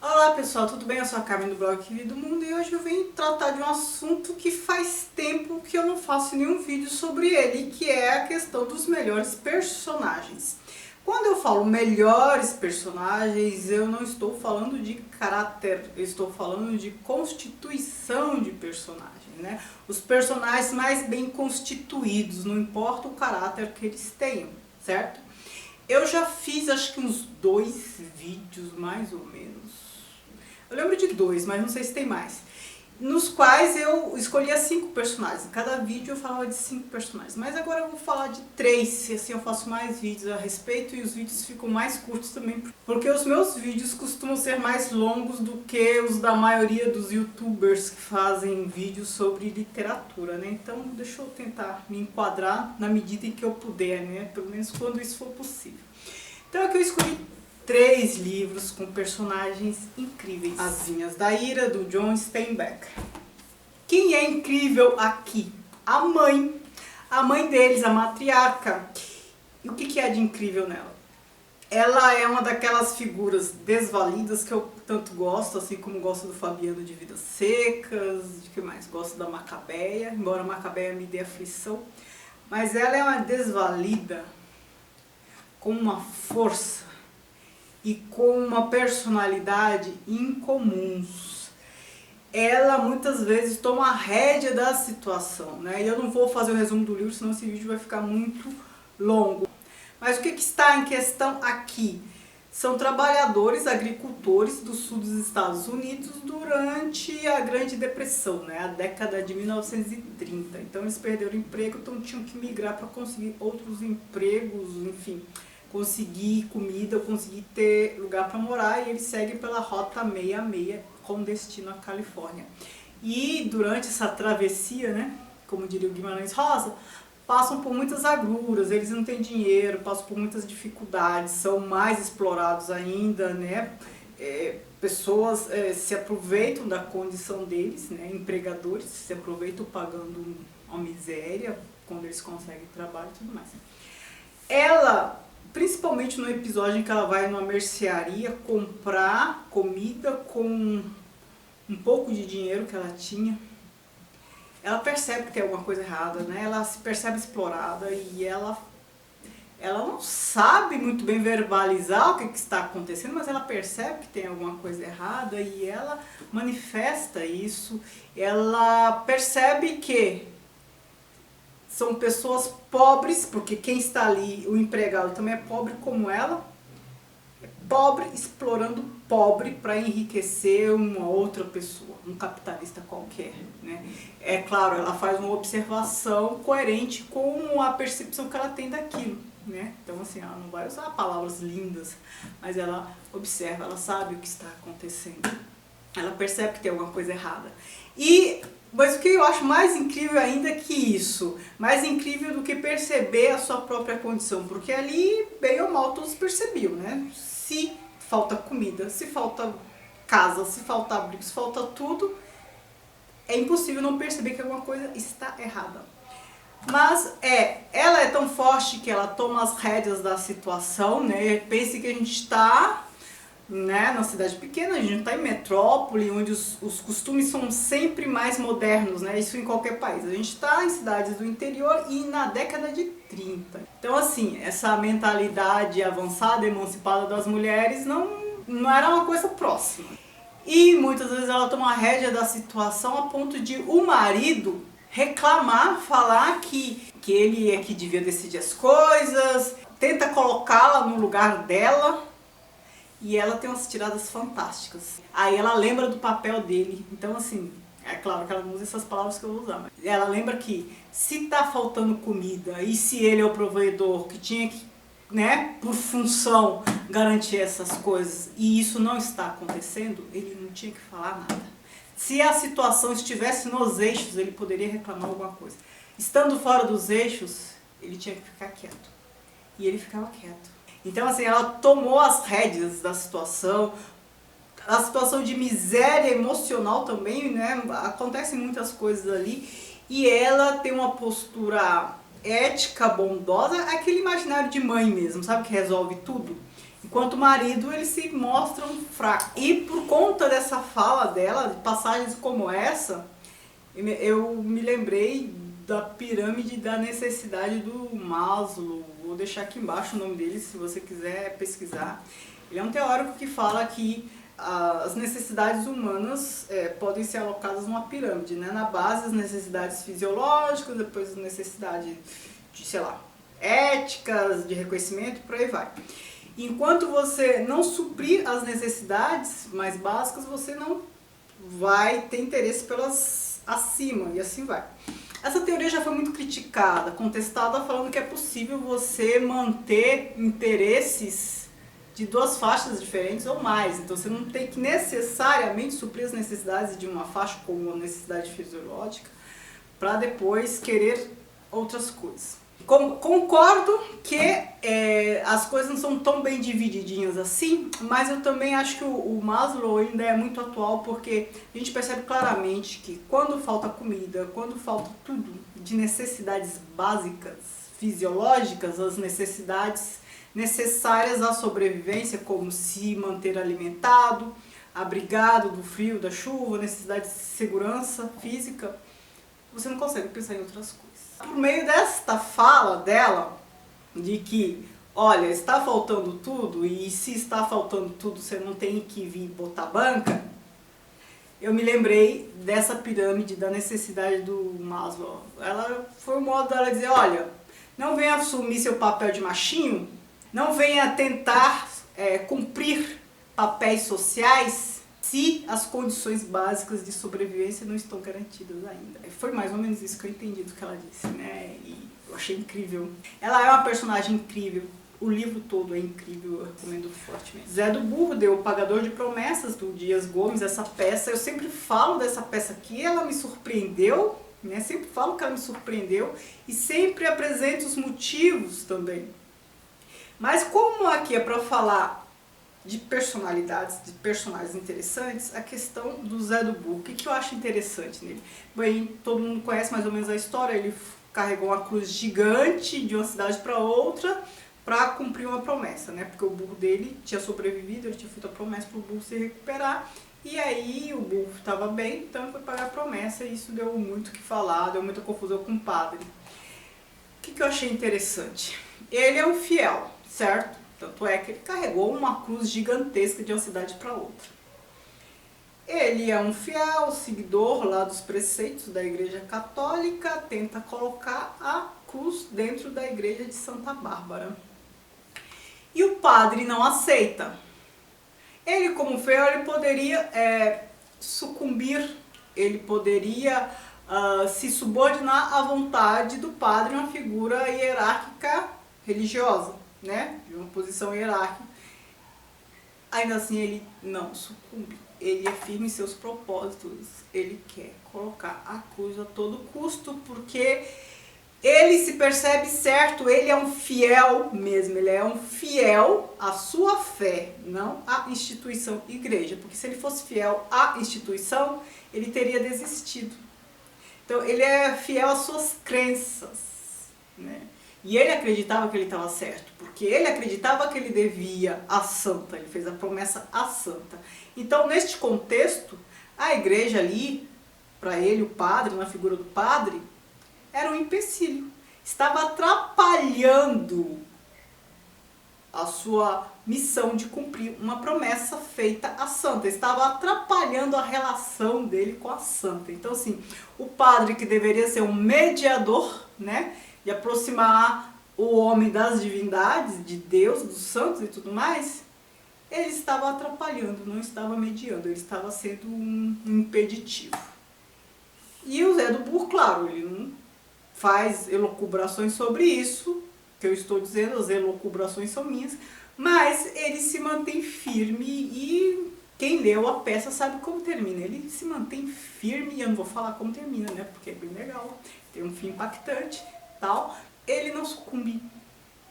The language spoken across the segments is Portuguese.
Olá pessoal, tudo bem? Eu sou a Carmen do blog Que Vida do Mundo e hoje eu vim tratar de um assunto que faz tempo que eu não faço nenhum vídeo sobre ele, que é a questão dos melhores personagens. Quando eu falo melhores personagens, eu não estou falando de caráter, eu estou falando de constituição de personagem, né? Os personagens mais bem constituídos, não importa o caráter que eles tenham, certo? Eu já fiz acho que uns 2 vídeos, mais ou menos. Eu lembro de 2, mas não sei se tem mais. Nos quais eu escolhia 5 personagens. Em cada vídeo eu falava de 5 personagens. Mas agora eu vou falar de 3, e assim eu faço mais vídeos a respeito e os vídeos ficam mais curtos também. Porque os meus vídeos costumam ser mais longos do que os da maioria dos youtubers que fazem vídeos sobre literatura, né? Então deixa eu tentar me enquadrar na medida em que eu puder, né? Pelo menos quando isso for possível. Então aqui eu escolhi 3 livros com personagens incríveis. As Vinhas da Ira, do John Steinbeck. Quem é incrível aqui? A mãe. A mãe deles, a matriarca. E o que é de incrível nela? Ela é uma daquelas figuras desvalidas que eu tanto gosto, assim como gosto do Fabiano de Vidas Secas, de que mais? Gosto da Macabeia, embora a Macabeia me dê aflição. Mas ela é uma desvalida com uma força e com uma personalidade incomuns. Ela muitas vezes toma a rédea da situação, né? E eu não vou fazer o resumo do livro, senão esse vídeo vai ficar muito longo. Mas o que está em questão aqui? São trabalhadores, agricultores do sul dos Estados Unidos durante a Grande Depressão, né? A década de 1930. Então eles perderam o emprego, então tinham que migrar para conseguir outros empregos, enfim, conseguir comida, conseguir ter lugar para morar, e eles seguem pela Rota 66 com destino à Califórnia. E durante essa travessia, né, como diria o Guimarães Rosa, passam por muitas agruras, eles não têm dinheiro, passam por muitas dificuldades, são mais explorados ainda, né? Pessoas se aproveitam da condição deles, né? Empregadores se aproveitam pagando uma miséria quando eles conseguem trabalho e tudo mais. Ela, principalmente no episódio em que ela vai numa mercearia comprar comida com um pouco de dinheiro que ela tinha, ela percebe que tem alguma coisa errada, né? Ela se percebe explorada e ela não sabe muito bem verbalizar o que está acontecendo, mas ela percebe que tem alguma coisa errada e ela manifesta isso. Ela percebe que são pessoas pobres, porque quem está ali, o empregado também é pobre como ela, é pobre explorando pobre para enriquecer uma outra pessoa, um capitalista qualquer, né? É claro, ela faz uma observação coerente com a percepção que ela tem daquilo, né? Então assim, ela não vai usar palavras lindas, mas ela observa, ela sabe o que está acontecendo, ela percebe que tem alguma coisa errada. Mas o que eu acho mais incrível ainda que isso, mais incrível do que perceber a sua própria condição, porque ali, bem ou mal, todos percebiam, né? Se falta comida, se falta casa, se falta abrigo, se falta tudo, é impossível não perceber que alguma coisa está errada. Mas ela é tão forte que ela toma as rédeas da situação, né? Pense que a gente está, né, na cidade pequena, a gente está em metrópole, onde os costumes são sempre mais modernos, né? Isso em qualquer país. A gente está em cidades do interior e na década de 30. Então assim, essa mentalidade avançada, emancipada das mulheres não era uma coisa próxima. E muitas vezes ela toma a rédea da situação a ponto de o marido reclamar, falar que ele é que devia decidir as coisas, tenta colocá-la no lugar dela. E ela tem umas tiradas fantásticas. Aí ela lembra do papel dele. Então assim, é claro que ela não usa essas palavras que eu vou usar, mas ela lembra que se tá faltando comida e se ele é o provedor que tinha que, né, por função, garantir essas coisas e isso não está acontecendo, ele não tinha que falar nada. Se a situação estivesse nos eixos, ele poderia reclamar alguma coisa. Estando fora dos eixos, ele tinha que ficar quieto. E ele ficava quieto. Então assim, ela tomou as rédeas da situação, a situação de miséria emocional também, né? Acontecem muitas coisas ali e ela tem uma postura ética, bondosa, aquele imaginário de mãe mesmo, sabe? Que resolve tudo. enquanto o marido, eles se mostram fracos. E por conta dessa fala dela, de passagens como essa, eu me lembrei da pirâmide da necessidade do Maslow. Vou deixar aqui embaixo o nome dele, se você quiser pesquisar. Ele é um teórico que fala que as necessidades humanas podem ser alocadas numa pirâmide, né? Na base, as necessidades fisiológicas, depois as necessidades de, sei lá, éticas, de reconhecimento, por aí vai. Enquanto você não suprir as necessidades mais básicas, você não vai ter interesse pelas acima, e assim vai. Essa teoria já foi muito criticada, contestada, falando que é possível você manter interesses de duas faixas diferentes ou mais. Então você não tem que necessariamente suprir as necessidades de uma faixa como a necessidade fisiológica para depois querer outras coisas. Concordo que as coisas não são tão bem divididinhas assim, mas eu também acho que o Maslow ainda é muito atual, porque a gente percebe claramente que quando falta comida, quando falta tudo de necessidades básicas, fisiológicas, as necessidades necessárias à sobrevivência, como se manter alimentado, abrigado do frio, da chuva, necessidade de segurança física, você não consegue pensar em outras coisas. Por meio desta fala dela, de que, olha, está faltando tudo, e se está faltando tudo, você não tem que vir botar banca, eu me lembrei dessa pirâmide da necessidade do Maslow. Ela foi um modo dela dizer, olha, não venha assumir seu papel de machinho, não venha tentar cumprir papéis sociais se as condições básicas de sobrevivência não estão garantidas ainda. Foi mais ou menos isso que eu entendi do que ela disse, né? E eu achei incrível. Ela é uma personagem incrível. O livro todo é incrível, eu recomendo fortemente. Zé do Burro, O Pagador de Promessas, do Dias Gomes, essa peça. Eu sempre falo dessa peça aqui, ela me surpreendeu, né? Sempre falo que ela me surpreendeu e sempre apresento os motivos também. Mas como aqui é para falar de personalidades, de personagens interessantes, a questão do Zé do Burro, o que eu acho interessante nele? Bem, todo mundo conhece mais ou menos a história, ele carregou uma cruz gigante de uma cidade para outra para cumprir uma promessa, né? Porque o burro dele tinha sobrevivido, ele tinha feito a promessa para o burro se recuperar, e aí o burro estava bem, então foi pagar a promessa, e isso deu muito o que falar, deu muita confusão com o padre. O que eu achei interessante? Ele é um fiel, certo? Tanto é que ele carregou uma cruz gigantesca de uma cidade para outra. Ele é um fiel seguidor lá dos preceitos da Igreja Católica, tenta colocar a cruz dentro da Igreja de Santa Bárbara. E o padre não aceita. Ele, como fiel, ele poderia sucumbir, ele poderia se subordinar à vontade do padre, uma figura hierárquica religiosa, né? De uma posição hierárquica. Ainda assim ele não sucumbe, ele é firme em seus propósitos, ele quer colocar a cruz a todo custo, porque ele se percebe certo, ele é um fiel mesmo, ele é um fiel à sua fé, não à instituição igreja, porque se ele fosse fiel à instituição, ele teria desistido. Então ele é fiel às suas crenças, né? E ele acreditava que ele estava certo, porque ele acreditava que ele devia à santa, ele fez a promessa à santa. Então, neste contexto, a igreja ali, para ele, o padre, na figura do padre, era um empecilho. Estava atrapalhando a sua missão de cumprir uma promessa feita à santa. Estava atrapalhando a relação dele com a santa. Então, assim, o padre, que deveria ser um mediador, né? De aproximar o homem das divindades, de Deus, dos santos e tudo mais, ele estava atrapalhando, não estava mediando, ele estava sendo um impeditivo. E o Zé do Burro, claro, ele não faz elucubrações sobre isso, que eu estou dizendo, as elucubrações são minhas, mas ele se mantém firme e quem leu a peça sabe como termina. Ele se mantém firme, e eu não vou falar como termina, né, porque é bem legal, tem um fim impactante, tal, ele não sucumbe.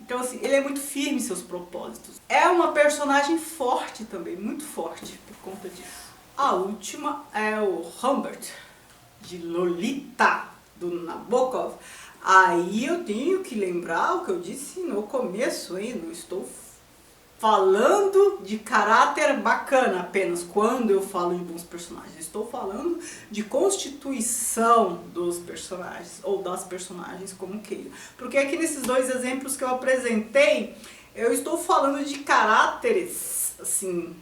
Então, assim, ele é muito firme em seus propósitos. É uma personagem forte também, muito forte por conta disso. A última é o Humbert, de Lolita, do Nabokov. Aí eu tenho que lembrar o que eu disse no começo ainda, eu estou falando de caráter bacana apenas quando eu falo de bons personagens. Estou falando de constituição dos personagens, ou das personagens, como queira. Porque aqui nesses dois exemplos que eu apresentei, eu estou falando de caráteres, assim,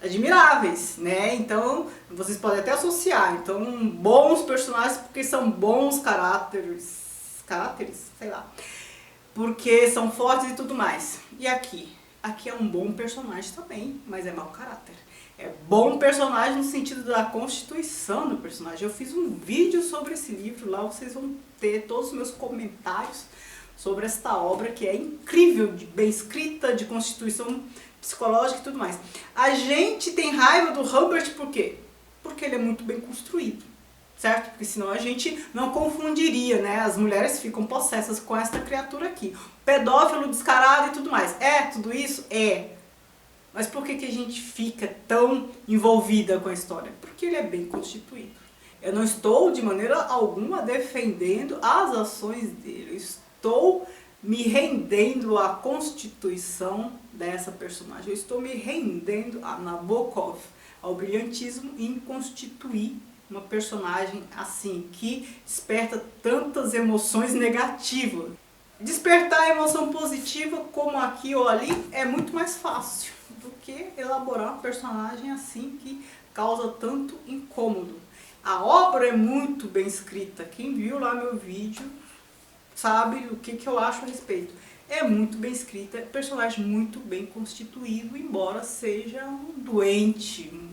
admiráveis, né? Então, vocês podem até associar. Então, bons personagens porque são bons caráteres, sei lá, porque são fortes e tudo mais. E aqui é um bom personagem também, mas é mau caráter. É bom personagem no sentido da constituição do personagem. Eu fiz um vídeo sobre esse livro, lá vocês vão ter todos os meus comentários sobre esta obra, que é incrível, de bem escrita, de constituição psicológica e tudo mais. A gente tem raiva do Humbert por quê? Porque ele é muito bem construído, certo? Porque senão a gente não confundiria, né? As mulheres ficam possessas com esta criatura aqui. Pedófilo, descarado e tudo mais. É tudo isso? É. Mas por que a gente fica tão envolvida com a história? Porque ele é bem constituído. Eu não estou de maneira alguma defendendo as ações dele. Eu estou me rendendo à constituição dessa personagem. Eu estou me rendendo a Nabokov, ao brilhantismo em constituir uma personagem assim, que desperta tantas emoções negativas. Despertar a emoção positiva, como aqui ou ali, é muito mais fácil do que elaborar uma personagem assim que causa tanto incômodo. A obra é muito bem escrita. Quem viu lá meu vídeo sabe o que eu acho a respeito. É muito bem escrita, personagem muito bem constituído, embora seja um doente, um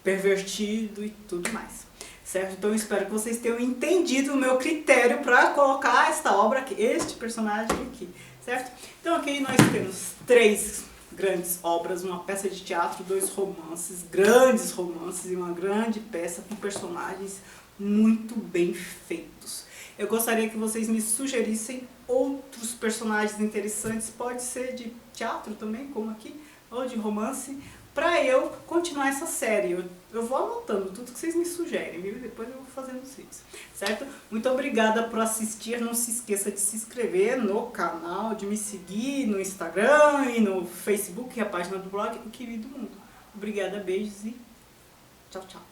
pervertido e tudo mais. Certo? Então eu espero que vocês tenham entendido o meu critério para colocar esta obra aqui, este personagem aqui, certo? Então aqui nós temos 3 grandes obras, uma peça de teatro, 2 romances, grandes romances e uma grande peça com personagens muito bem feitos. Eu gostaria que vocês me sugerissem outros personagens interessantes, pode ser de teatro também, como aqui, ou de romance, para eu continuar essa série. Eu vou anotando tudo que vocês me sugerem, viu? Depois eu vou fazendo os vídeos, certo? Muito obrigada por assistir. Não se esqueça de se inscrever no canal, de me seguir no Instagram e no Facebook, a página do blog O Que Vi do Mundo. Obrigada, beijos e tchau, tchau.